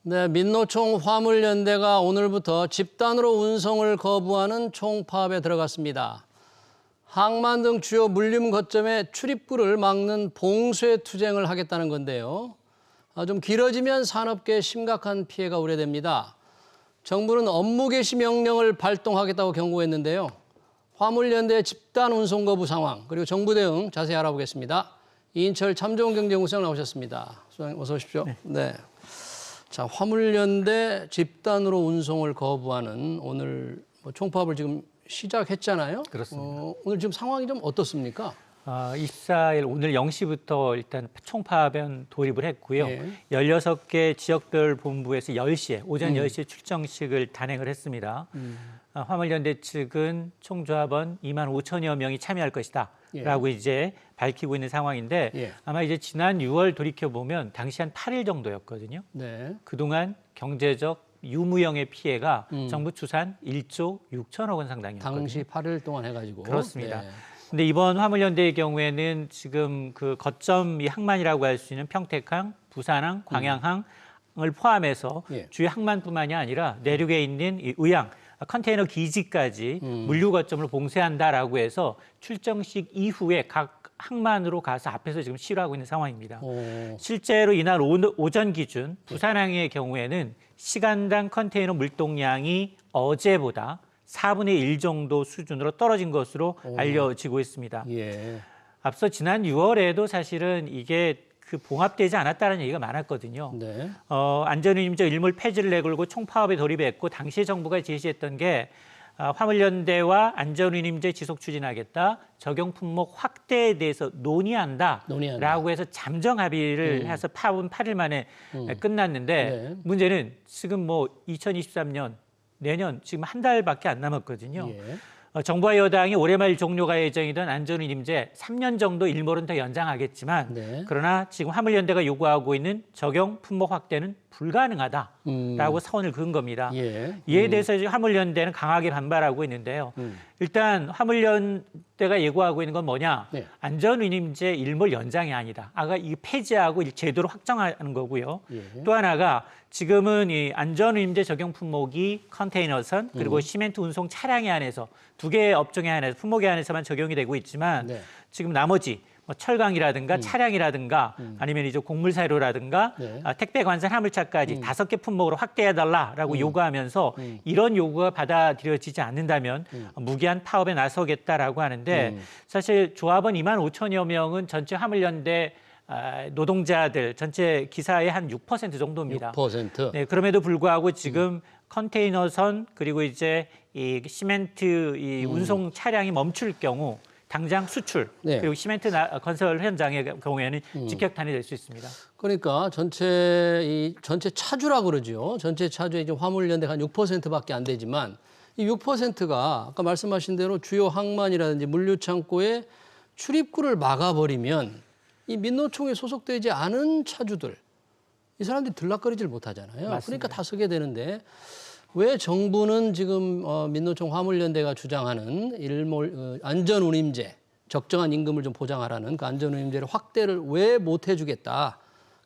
네, 민노총 화물연대가 오늘부터 집단으로 운송을 거부하는 총파업에 들어갔습니다. 항만 등 주요 물류 거점의 출입구를 막는 봉쇄 투쟁을 하겠다는 건데요. 좀 길어지면 산업계에 심각한 피해가 우려됩니다. 정부는 업무 개시 명령을 발동하겠다고 경고했는데요. 화물연대 집단 운송 거부 상황 그리고 정부 대응 자세히 알아보겠습니다. 이인철 참 좋은 경제연구소장 나오셨습니다. 소장님 어서 오십시오. 네. 자, 화물연대 집단으로 운송을 거부하는 오늘 총파업을 지금 시작했잖아요. 그렇습니다. 오늘 지금 상황이 좀 어떻습니까? 24일 오늘 0시부터 일단 총파업에 돌입을 했고요. 예. 16개 지역별 본부에서 10시에 오전 10시에 출정식을 단행을 했습니다. 화물연대 측은 총조합원 2만 5천여 명이 참여할 것이다. 예. 라고 이제 밝히고 있는 상황인데 예. 아마 이제 지난 6월 돌이켜보면 당시 한 8일 정도였거든요. 네. 그동안 경제적 유무형의 피해가 정부 추산 1조 6천억 원 상당이었거든요. 당시 8일 동안 해가지고. 그렇습니다. 네. 근데 이번 화물연대의 경우에는 지금 그 거점 이 항만이라고 할 수 있는 평택항, 부산항, 광양항을 포함해서 예. 주요 항만뿐만이 아니라 내륙에 있는 이 의양, 컨테이너 기지까지 물류 거점을 봉쇄한다라고 해서 출정식 이후에 각 항만으로 가서 앞에서 지금 실어하고 있는 상황입니다. 실제로 이날 오전 기준 부산항의 경우에는 시간당 컨테이너 물동량이 어제보다 4분의 1 정도 수준으로 떨어진 것으로 알려지고 있습니다. 예. 앞서 지난 6월에도 사실은 이게 그 봉합되지 않았다는 얘기가 많았거든요. 네. 안전운임제 일몰 폐지를 내걸고 총파업에 돌입했고 당시 정부가 제시했던 게 화물연대와 안전운임제 지속 추진하겠다, 적용 품목 확대에 대해서 논의한다라고 해서 잠정 합의를 해서 파업은 8일 만에 끝났는데 네. 문제는 지금 뭐 2023년 내년 지금 한 달밖에 안 남았거든요. 예. 정부와 여당이 올해 말 종료가 예정이던 안전운임제 3년 정도 일몰은 더 연장하겠지만 네. 그러나 지금 화물연대가 요구하고 있는 적용 품목 확대는 불가능하다라고 선을 그은 겁니다. 예. 이에 대해서 이제 화물연대는 강하게 반발하고 있는데요. 일단 화물연대가 예고하고 있는 건 뭐냐? 네. 안전운임제 일몰 연장이 아니다. 아까 이 폐지하고 제도로 확정하는 거고요. 예. 또 하나가 지금은 이 안전운임제 적용 품목이 컨테이너선 그리고 시멘트 운송 차량에 한해서 두 개의 업종에 한해서 품목에 한해서만 적용이 되고 있지만 네. 지금 나머지 뭐 철강이라든가 차량이라든가 아니면 이제 곡물 사료라든가 네. 택배 관산 화물차까지 5개 품목으로 확대해달라라고 요구하면서 이런 요구가 받아들여지지 않는다면 무기한 파업에 나서겠다라고 하는데 사실 조합원 2만 5천여 명은 전체 화물연대 노동자들 전체 기사의 한 6% 정도입니다. 6%. 네, 그럼에도 불구하고 지금 컨테이너선 그리고 이제 이 시멘트 이 운송 차량이 멈출 경우 당장 수출 네. 그리고 시멘트 건설 현장의 경우에는 직격탄이 될 수 있습니다. 그러니까 전체 차주라 그러죠. 전체 차주의 이제 화물연대가 한 6%밖에 안 되지만 이 6%가 아까 말씀하신 대로 주요 항만이라든지 물류 창고의 출입구를 막아버리면 이 민노총에 소속되지 않은 차주들 이 사람들이 들락거리질 못하잖아요. 맞습니다. 그러니까 다 서게 되는데 왜 정부는 지금 민노총 화물연대가 주장하는 안전운임제 적정한 임금을 좀 보장하라는 그 안전운임제를 확대를 왜 못 해주겠다.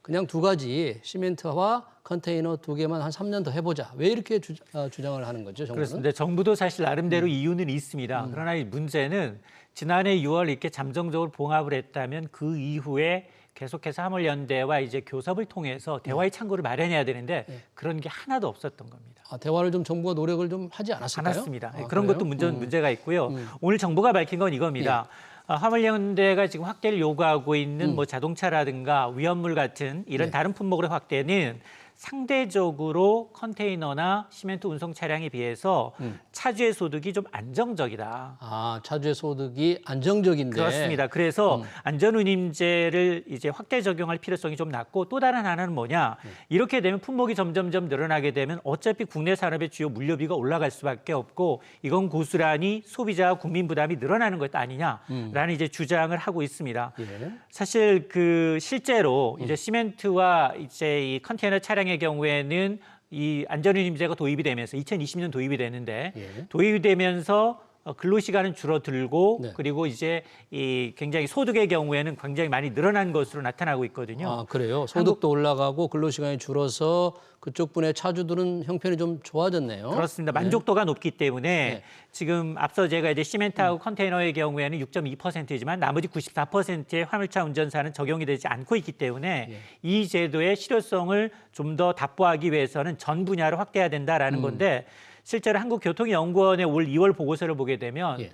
그냥 두 가지 시멘트와 컨테이너 두 개만 한 3년 더 해보자. 왜 이렇게 주장을 하는 거죠, 정부는? 그렇습니다. 정부도 사실 나름대로 이유는 있습니다. 그러나 이 문제는 지난해 6월 이렇게 잠정적으로 봉합을 했다면 그 이후에 계속해서 화물연대와 이제 교섭을 통해서 대화의 창구를 마련해야 되는데 그런 게 하나도 없었던 겁니다. 대화를 좀 정부가 노력을 좀 하지 않았을까요? 않았습니다. 그런 그래요? 것도 문제가 있고요. 오늘 정부가 밝힌 건 이겁니다. 화물연대가 지금 확대를 요구하고 있는 뭐 자동차라든가 위험물 같은 이런 다른 품목의 확대는 상대적으로 컨테이너나 시멘트 운송 차량에 비해서 차주의 소득이 좀 안정적이다. 차주의 소득이 안정적인데. 그렇습니다. 그래서 안전운임제를 이제 확대 적용할 필요성이 좀 낮고 또 다른 하나는 뭐냐? 이렇게 되면 품목이 점점점 늘어나게 되면 어차피 국내 산업의 주요 물류비가 올라갈 수밖에 없고 이건 고스란히 소비자와 국민 부담이 늘어나는 것 아니냐라는 이제 주장을 하고 있습니다. 예. 사실 그 실제로 이제 시멘트와 이제 이 컨테이너 차량의 경우에는 이 안전운임제가 도입이 되면서 2020년 도입이 되는데 도입이 되면서 근로시간은 줄어들고 네. 그리고 이제 이 굉장히 소득의 경우에는 굉장히 많이 늘어난 것으로 나타나고 있거든요. 아, 그래요? 소득도 올라가고 근로시간이 줄어서 그쪽 분의 차주들은 형편이 좀 좋아졌네요. 그렇습니다. 만족도가 높기 때문에 네. 지금 앞서 제가 이제 시멘트하고 컨테이너의 경우에는 6.2%이지만 나머지 94%의 화물차 운전사는 적용이 되지 않고 있기 때문에 이 제도의 실효성을 좀 더 답보하기 위해서는 전 분야로 확대해야 된다라는 건데 실제로 한국교통연구원의 올 2월 보고서를 보게 되면 예.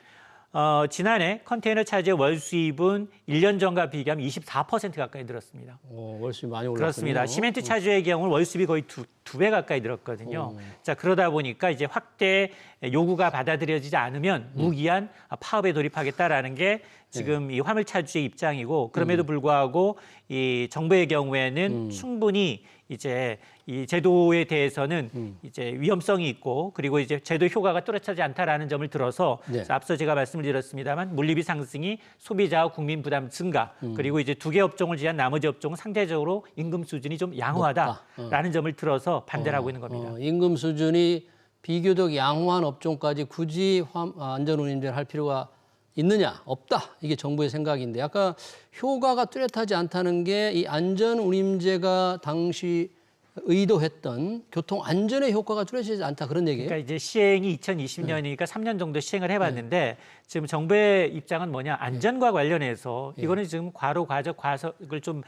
지난해 컨테이너 차주의 월 수입은 1년 전과 비교하면 24% 가까이 늘었습니다. 월수입 많이 올랐군요. 그렇습니다. 시멘트 차주의 경우는 월 수입이 거의 두 배 가까이 늘었거든요. 자, 그러다 보니까 이제 확대 요구가 받아들여지지 않으면 무기한 파업에 돌입하겠다라는 게 지금 이 화물 차주의 입장이고 그럼에도 불구하고 이 정부의 경우에는 충분히 이제 이 제도에 대해서는 이제 위험성이 있고 그리고 이제 제도 효과가 뚜렷하지 않다라는 점을 들어서 네. 앞서 제가 말씀을 드렸습니다만 물리비 상승이 소비자와 국민 부담 증가 그리고 이제 두 개 업종을 제한 나머지 업종은 상대적으로 임금 수준이 좀 양호하다라는 점을 들어서 반대를 하고 있는 겁니다. 임금 수준이 비교적 양호한 업종까지 굳이 안전운임제를 할 필요가 있느냐? 없다. 이게 정부의 생각인데 아까 효과가 뚜렷하지 않다는 게 이 안전운임제가 당시 의도했던 교통 안전의 효과가 뚜렷하지 않다 그런 얘기예요? 그러니까 이제 시행이 2020년이니까 3년 정도 시행을 해봤는데 지금 정부의 입장은 뭐냐 안전과 관련해서 이거는 지금 과로 과적 과속을 좀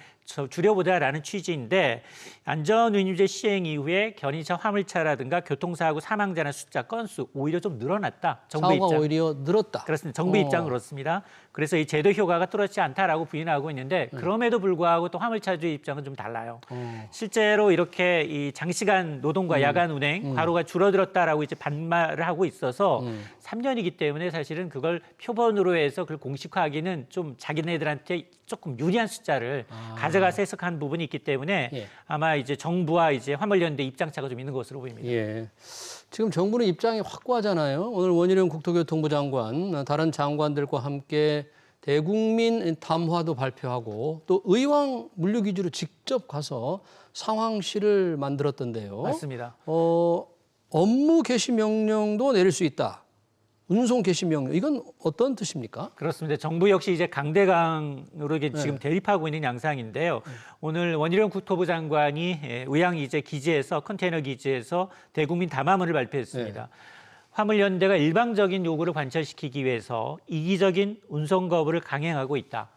줄여보자라는 취지인데 안전운임제 시행 이후에 견인차 화물차라든가 교통사고 사망자나 숫자 건수 오히려 좀 늘어났다. 정부 사고가 입장. 오히려 늘었다. 그렇습니다. 정부 입장 그렇습니다. 그래서 이 제도 효과가 뚜렷지 않다라고 부인하고 있는데 그럼에도 불구하고 또 화물차주의 입장은 좀 달라요. 실제로 이렇게 이 장시간 노동과 야간 운행 과로가 줄어들었다라고 이제 반말을 하고 있어서 3년이기 때문에 사실은 그걸 표본으로 해서 그걸 공식화하기는 좀 자기네들한테 조금 유리한 숫자를 가져가서 해석한 부분이 있기 때문에 예. 아마 이제 정부와 이제 화물연대 입장차가 좀 있는 것으로 보입니다. 예. 지금 정부는 입장이 확고하잖아요. 오늘 원희룡 국토교통부 장관, 다른 장관들과 함께 대국민 담화도 발표하고 또 의왕 물류기지로 직접 가서 상황실을 만들었던데요. 맞습니다. 업무 개시 명령도 내릴 수 있다. 운송 개시 명령 이건 어떤 뜻입니까? 그렇습니다. 정부 역시 이제 강대강으로 이게 지금 대립하고 있는 양상인데요. 오늘 원희룡 국토부 장관이 의왕 이제 기지에서 컨테이너 기지에서 대국민 담화문을 발표했습니다. 화물연대가 일방적인 요구를 관철시키기 위해서 이기적인 운송 거부를 강행하고 있다.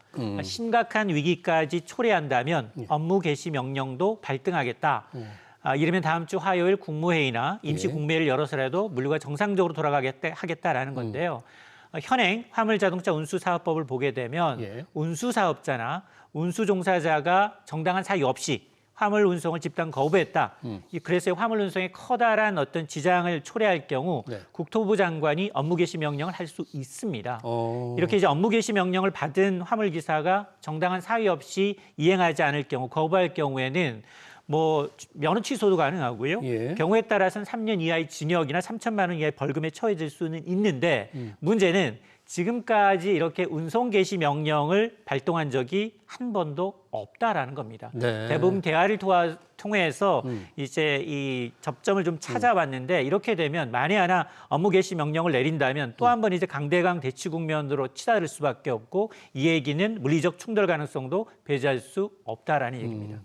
심각한 위기까지 초래한다면 업무 개시 명령도 발등하겠다. 이르면 다음 주 화요일 국무회의나 임시 국무회의를 열어서라도 물류가 정상적으로 하겠다라는 건데요. 현행 화물자동차 운수사업법을 보게 되면 운수사업자나 운수종사자가 정당한 사유 없이 화물 운송을 집단 거부했다. 그래서 화물 운송에 커다란 어떤 지장을 초래할 경우 국토부 장관이 업무 개시 명령을 할 수 있습니다. 이렇게 이제 업무 개시 명령을 받은 화물 기사가 정당한 사유 없이 이행하지 않을 경우 거부할 경우에는 뭐 면허 취소도 가능하고요. 경우에 따라서는 3년 이하의 징역이나 3천만 원 이하의 벌금에 처해질 수는 있는데 문제는 지금까지 이렇게 운송 개시 명령을 발동한 적이 한 번도 없다라는 겁니다. 대부분 대화를 통해서 이제 이 접점을 좀 찾아봤는데 이렇게 되면 만에 하나 업무 개시 명령을 내린다면 또 한 번 이제 강대강 대치 국면으로 치달을 수밖에 없고 이 얘기는 물리적 충돌 가능성도 배제할 수 없다라는 얘기입니다.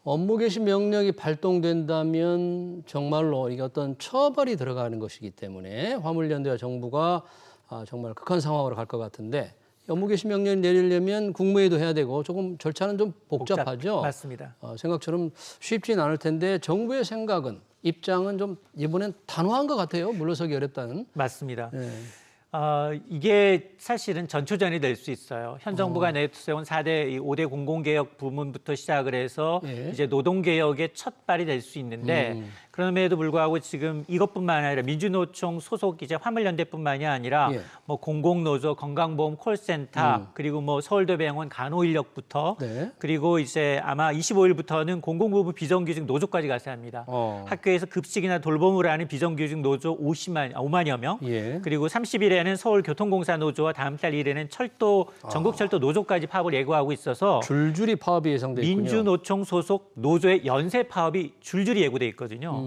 업무 개시 명령이 발동된다면 정말로 이게 어떤 처벌이 들어가는 것이기 때문에 화물연대와 정부가 정말 극한 상황으로 갈 것 같은데 업무 개시 명령을 내리려면 국무회의도 해야 되고 조금 절차는 좀 복잡하죠. 맞습니다. 생각처럼 쉽지는 않을 텐데 정부의 생각은 입장은 좀 이번엔 단호한 것 같아요. 물러서기 어렵다는. 맞습니다. 이게 사실은 전초전이 될 수 있어요. 현 정부가 내세운 4대, 5대 공공개혁 부문부터 시작을 해서 이제 노동개혁의 첫 발이 될 수 있는데 그럼에도 불구하고 지금 이것뿐만 아니라 민주노총 소속 이제 화물연대뿐만이 아니라 뭐 공공노조, 건강보험 콜센터 그리고 뭐 서울대병원 간호인력부터 그리고 이제 아마 25일부터는 공공부문 비정규직 노조까지 가세야 합니다. 학교에서 급식이나 돌봄을 하는 비정규직 노조 5만여 명 그리고 30일에는 달에는 서울교통공사 노조와 다음 달 1일에는 철도 전국철도 노조까지 파업을 예고하고 있어서 줄줄이 파업이 예상돼 있군요. 민주노총 소속 노조의 연쇄 파업이 줄줄이 예고돼 있거든요.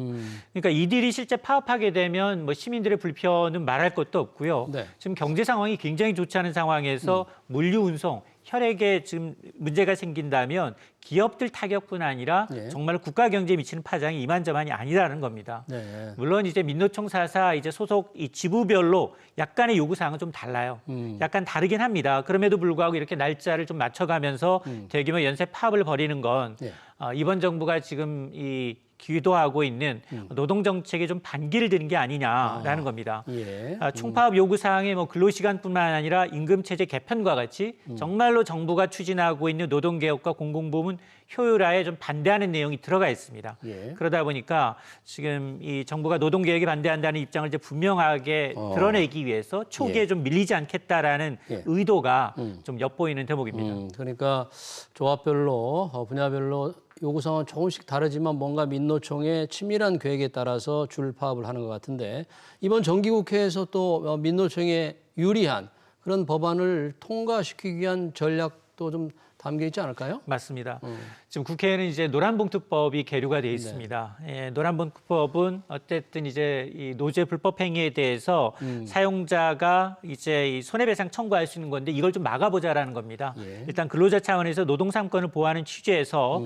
그러니까 이들이 실제 파업하게 되면 뭐 시민들의 불편은 말할 것도 없고요. 네. 지금 경제 상황이 굉장히 좋지 않은 상황에서 물류 운송, 혈액에 지금 문제가 생긴다면 기업들 타격뿐 아니라 예. 정말 국가 경제에 미치는 파장이 이만저만이 아니라는 겁니다. 네. 물론 이제 민노총 사사 이제 소속 이 지부별로 약간의 요구 사항은 좀 달라요. 약간 다르긴 합니다. 그럼에도 불구하고 이렇게 날짜를 좀 맞춰가면서 대규모 연쇄 파업을 벌이는 건 예. 이번 정부가 지금 이 기도하고 있는 노동 정책에 좀 반기를 드는 게 아니냐라는 겁니다. 예. 총파업 요구 사항에 뭐 근로시간뿐만 아니라 임금 체제 개편과 같이 정말로 정부가 추진하고 있는 노동 개혁과 공공부문 효율화에 좀 반대하는 내용이 들어가 있습니다. 예. 그러다 보니까 지금 이 정부가 노동 개혁에 반대한다는 입장을 이제 분명하게 드러내기 위해서 초기에 예. 좀 밀리지 않겠다라는 예. 의도가 좀 엿보이는 대목입니다. 그러니까 조합별로 분야별로 요구사항은 조금씩 다르지만 뭔가 민노총의 치밀한 계획에 따라서 줄 파업을 하는 것 같은데 이번 정기국회에서 또 민노총에 유리한 그런 법안을 통과시키기 위한 전략도 좀 담겨 있지 않을까요? 맞습니다. 지금 국회에는 이제 노란봉투법이 계류가 돼 있습니다. 예, 노란봉투법은 어쨌든 이제 이 노조의 불법 행위에 대해서 사용자가 이제 이 손해배상 청구할 수 있는 건데 이걸 좀 막아보자라는 겁니다. 예. 일단 근로자 차원에서 노동 3권을 보호하는 취지에서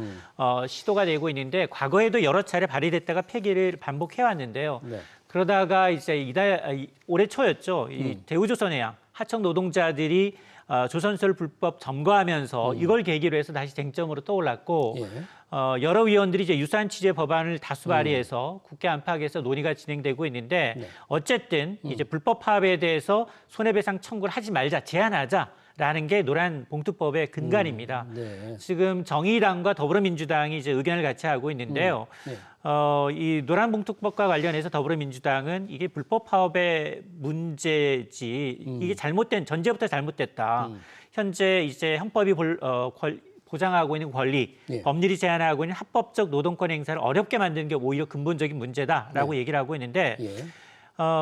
시도가 되고 있는데 과거에도 여러 차례 발의됐다가 폐기를 반복해 왔는데요. 네. 그러다가 이제 올해 초였죠. 이 대우조선해양 하청 노동자들이 조선소를 불법 점거하면서 이걸 계기로 해서 다시 쟁점으로 떠올랐고 예. 여러 위원들이 이제 유사한 취지의 법안을 다수 발의해서 국회 안팎에서 논의가 진행되고 있는데 네. 어쨌든 이제 불법 파업에 대해서 손해배상 청구를 하지 말자, 제한하자라는 게 노란봉투법의 근간입니다. 네. 지금 정의당과 더불어민주당이 이제 의견을 같이 하고 있는데요. 네. 이 노란봉투법과 관련해서 더불어민주당은 이게 불법 파업의 문제지 이게 잘못된 전제부터 잘못됐다. 현재 이제 헌법이 보장하고 있는 권리, 예. 법률이 제한하고 있는 합법적 노동권 행사를 어렵게 만드는 게 오히려 근본적인 문제다라고 얘기를 하고 있는데 예.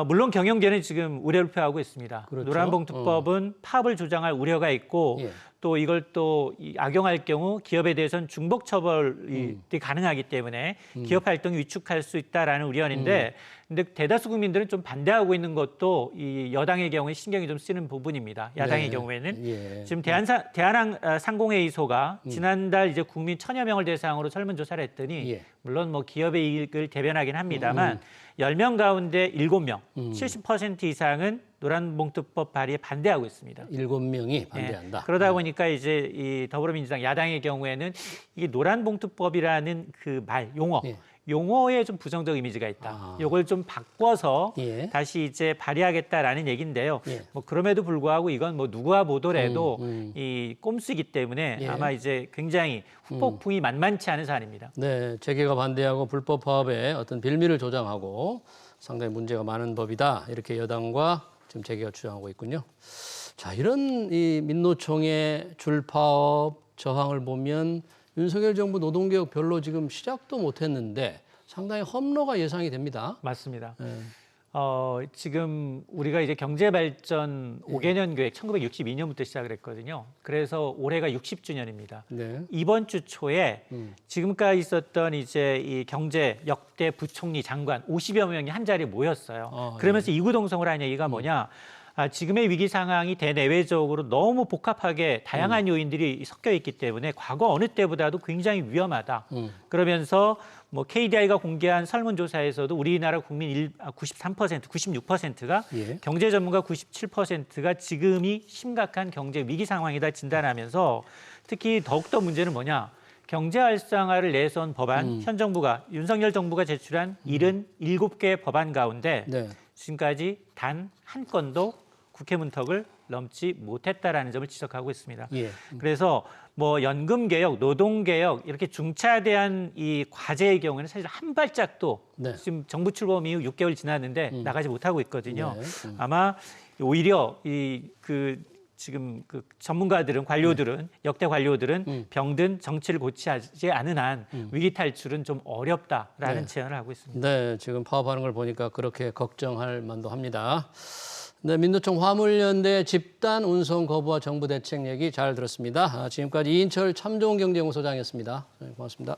물론 경영계는 지금 우려를 표하고 있습니다. 그렇죠. 노란봉투법은 파업을 조장할 우려가 있고 예. 또 이걸 또 악용할 경우 기업에 대해서는 중복 처벌이 가능하기 때문에 기업 활동이 위축할 수 있다라는 우려인데 근데 대다수 국민들은 좀 반대하고 있는 것도 이 여당의 경우에 신경이 좀 쓰이는 부분입니다. 야당의 네. 경우에는 예. 지금 대한항공회의소가 지난달 이제 국민 1,000여 명을 대상으로 설문조사를 했더니 예. 물론 뭐 기업의 이익을 대변하긴 합니다만 10명 가운데 7명, 70% 이상은 노란봉투법 발의에 반대하고 있습니다. 7명이 반대한다. 예, 그러다 보니까 이제 이 더불어민주당 야당의 경우에는 이 노란봉투법이라는 그 말 용어 예. 용어에 좀 부정적 이미지가 있다. 이걸 좀 바꿔서 예. 다시 이제 발의하겠다라는 얘기인데요. 예. 뭐 그럼에도 불구하고 이건 뭐 누가 보더라도 이 꼼수이기 때문에 예. 아마 이제 굉장히 후폭풍이 만만치 않은 사안입니다. 네, 재계가 반대하고 불법 파업에 어떤 빌미를 조장하고 상당히 문제가 많은 법이다. 이렇게 여당과 지금 재계가 주장하고 있군요. 자, 이런 이 민노총의 줄파업 저항을 보면 윤석열 정부 노동개혁 별로 지금 시작도 못했는데 상당히 험로가 예상이 됩니다. 맞습니다. 네. 지금 우리가 이제 경제발전 5개년 계획 1962년부터 시작을 했거든요. 그래서 올해가 60주년입니다. 네. 이번 주 초에 지금까지 있었던 이제 이 경제 역대 부총리 장관 50여 명이 한 자리에 모였어요. 그러면서 이구동성을 한 얘기가 뭐냐? 지금의 위기 상황이 대내외적으로 너무 복합하게 다양한 요인들이 섞여 있기 때문에 과거 어느 때보다도 굉장히 위험하다. 그러면서 뭐 KDI가 공개한 설문조사에서도 우리나라 국민 93%, 96%가 예. 경제 전문가 97%가 지금이 심각한 경제 위기 상황이다 진단하면서 특히 더욱더 문제는 뭐냐? 경제 활성화를 내세운 법안, 현 정부가 윤석열 정부가 제출한 77개 법안 가운데 네. 지금까지 단 한 건도 국회 문턱을 넘지 못했다라는 점을 지적하고 있습니다. 예. 그래서 뭐 연금 개혁, 노동 개혁 이렇게 중차대한 이 과제의 경우에는 사실 한 발짝도 네. 지금 정부 출범 이후 6개월 지났는데 나가지 못하고 있거든요. 네. 아마 오히려 지금 그 전문가들은 관료들은 역대 관료들은 병든 정치를 고치지 않은 한 위기 탈출은 좀 어렵다라는 제안을 하고 있습니다. 네, 지금 파업하는 걸 보니까 그렇게 걱정할 만도 합니다. 네, 민노총 화물연대 집단 운송 거부와 정부 대책 얘기 잘 들었습니다. 지금까지 이인철 참좋은경제연구소장이었습니다. 고맙습니다.